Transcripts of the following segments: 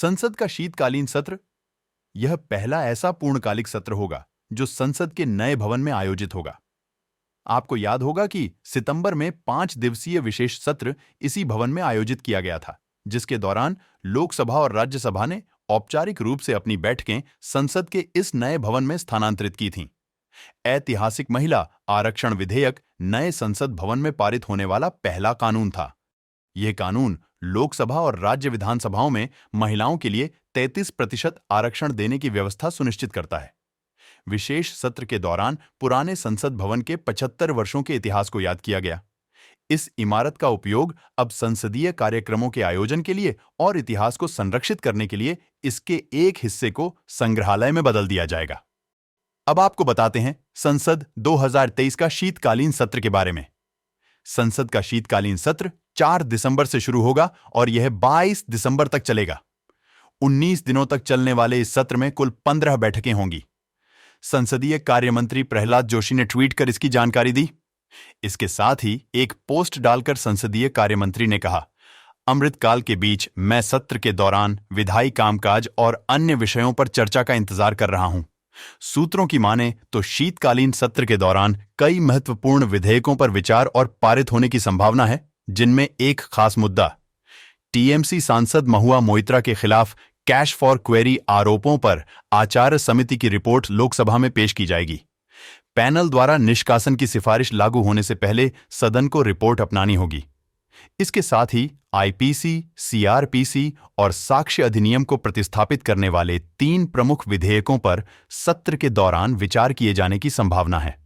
संसद का शीतकालीन सत्र यह पहला ऐसा पूर्णकालिक सत्र होगा जो संसद के नए भवन में आयोजित होगा। आपको याद होगा कि सितंबर में 5 दिवसीय विशेष सत्र इसी भवन में आयोजित किया गया था, जिसके दौरान लोकसभा और राज्यसभा ने औपचारिक रूप से अपनी बैठकें संसद के इस नए भवन में स्थानांतरित की थीं। ऐतिहासिक महिला आरक्षण विधेयक नए संसद भवन में पारित होने वाला पहला कानून था। यह कानून लोकसभा और राज्य विधानसभाओं में महिलाओं के लिए 33% आरक्षण देने की व्यवस्था सुनिश्चित करता है। विशेष सत्र के दौरान पुराने संसद भवन के 75 वर्षों के इतिहास को याद किया गया। इस इमारत का उपयोग अब संसदीय कार्यक्रमों के आयोजन के लिए और इतिहास को संरक्षित करने के लिए इसके एक हिस्से को संग्रहालय में बदल दिया जाएगा। अब आपको बताते हैं संसद 2023 का शीतकालीन सत्र के बारे में। संसद का शीतकालीन सत्र 4 दिसंबर से शुरू होगा और यह 22 दिसंबर तक चलेगा। 19 दिनों तक चलने वाले इस सत्र में कुल 15 बैठकें होंगी। संसदीय कार्य मंत्री प्रहलाद जोशी ने ट्वीट कर इसकी जानकारी दी। इसके साथ ही एक पोस्ट डालकर संसदीय कार्य मंत्री ने कहा, अमृतकाल के बीच मैं सत्र के दौरान विधायी कामकाज और अन्य विषयों पर चर्चा का इंतजार कर रहा हूं। सूत्रों की माने तो शीतकालीन सत्र के दौरान कई महत्वपूर्ण विधेयकों पर विचार और पारित होने की संभावना है, जिनमें एक खास मुद्दा टीएमसी सांसद महुआ मोइत्रा के खिलाफ कैश फॉर क्वेरी आरोपों पर आचार्य समिति की रिपोर्ट लोकसभा में पेश की जाएगी। पैनल द्वारा निष्कासन की सिफारिश लागू होने से पहले सदन को रिपोर्ट अपनानी होगी। इसके साथ ही आईपीसी, सीआरपीसी और साक्ष्य अधिनियम को प्रतिस्थापित करने वाले 3 प्रमुख विधेयकों पर सत्र के दौरान विचार किए जाने की संभावना है।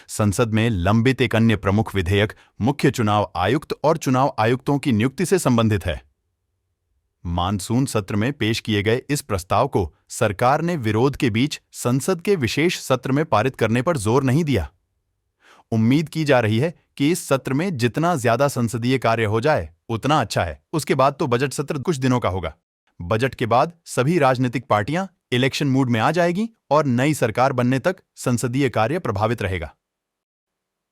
संसद में लंबित एक अन्य प्रमुख विधेयक मुख्य चुनाव आयुक्त और चुनाव आयुक्तों की नियुक्ति से संबंधित है। मानसून सत्र में पेश किए गए इस प्रस्ताव को सरकार ने विरोध के बीच संसद के विशेष सत्र में पारित करने पर जोर नहीं दिया। उम्मीद की जा रही है कि इस सत्र में जितना ज्यादा संसदीय कार्य हो जाए उतना अच्छा है। उसके बाद तो बजट सत्र कुछ दिनों का होगा। बजट के बाद सभी राजनीतिक पार्टियां इलेक्शन मूड में आ जाएगी और नई सरकार बनने तक संसदीय कार्य प्रभावित रहेगा।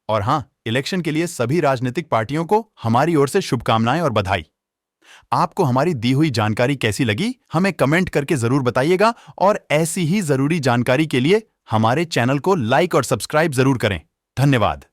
और हां, इलेक्शन के लिए सभी राजनीतिक पार्टियों को हमारी ओर से शुभकामनाएं और बधाई। आपको हमारी दी हुई जानकारी कैसी लगी, हमें कमेंट करके जरूर बताइएगा और ऐसी ही जरूरी जानकारी के लिए हमारे चैनल को लाइक और सब्सक्राइब जरूर करें। धन्यवाद।